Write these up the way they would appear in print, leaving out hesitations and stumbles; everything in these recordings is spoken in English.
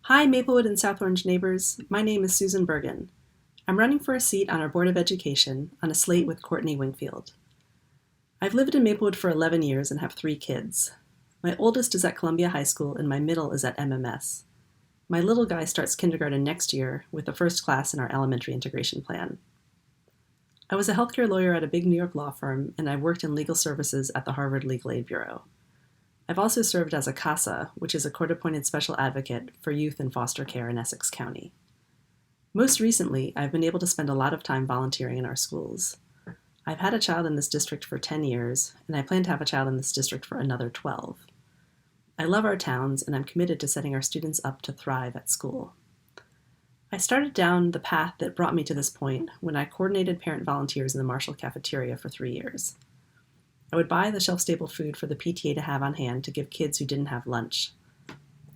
Hi, Maplewood and South Orange neighbors. My name is Susan Bergin. I'm running for a seat on our Board of Education on a slate with Courtney Wingfield. I've lived in Maplewood for 11 years and have 3 kids. My oldest is at Columbia High School and my middle is at MMS. My little guy starts kindergarten next year with the first class in our elementary integration plan. I was a healthcare lawyer at a big New York law firm, and I've worked in legal services at the Harvard Legal Aid Bureau. I've also served as a CASA, which is a court-appointed special advocate for youth in foster care in Essex County. Most recently, I've been able to spend a lot of time volunteering in our schools. I've had a child in this district for 10 years, and I plan to have a child in this district for another 12. I love our towns, and I'm committed to setting our students up to thrive at school. I started down the path that brought me to this point when I coordinated parent volunteers in the Marshall cafeteria for 3 years. I would buy the shelf-stable food for the PTA to have on hand to give kids who didn't have lunch.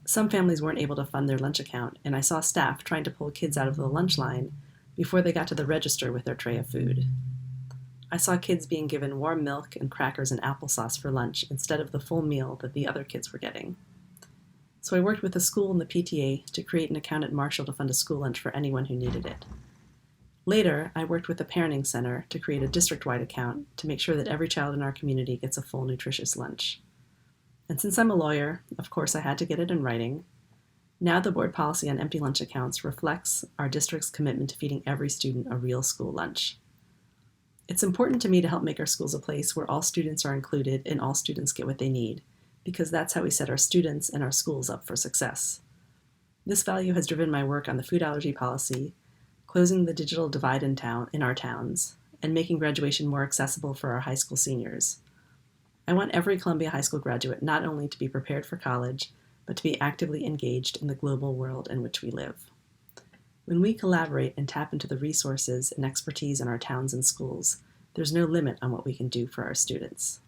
Some families weren't able to fund their lunch account, and I saw staff trying to pull kids out of the lunch line before they got to the register with their tray of food. I saw kids being given warm milk and crackers and applesauce for lunch instead of the full meal that the other kids were getting. So I worked with the school and the PTA to create an account at Marshall to fund a school lunch for anyone who needed it. Later, I worked with the Parenting Center to create a district-wide account to make sure that every child in our community gets a full, nutritious lunch. And since I'm a lawyer, of course I had to get it in writing. Now the board policy on empty lunch accounts reflects our district's commitment to feeding every student a real school lunch. It's important to me to help make our schools a place where all students are included and all students get what they need, because that's how we set our students and our schools up for success. This value has driven my work on the food allergy policy, closing the digital divide in our towns, and making graduation more accessible for our high school seniors. I want every Columbia High School graduate not only to be prepared for college, but to be actively engaged in the global world in which we live. When we collaborate and tap into the resources and expertise in our towns and schools, there's no limit on what we can do for our students.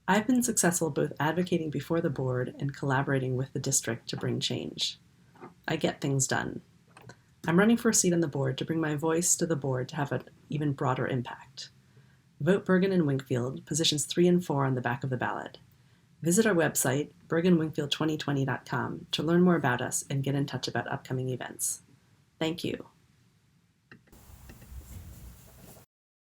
I've been successful both advocating before the board and collaborating with the district to bring change. I get things done. I'm running for a seat on the board to bring my voice to the board to have an even broader impact. Vote Bergin and Wingfield, positions 3 and 4 on the back of the ballot. Visit our website, berginwingfield2020.com, to learn more about us and get in touch about upcoming events. Thank you.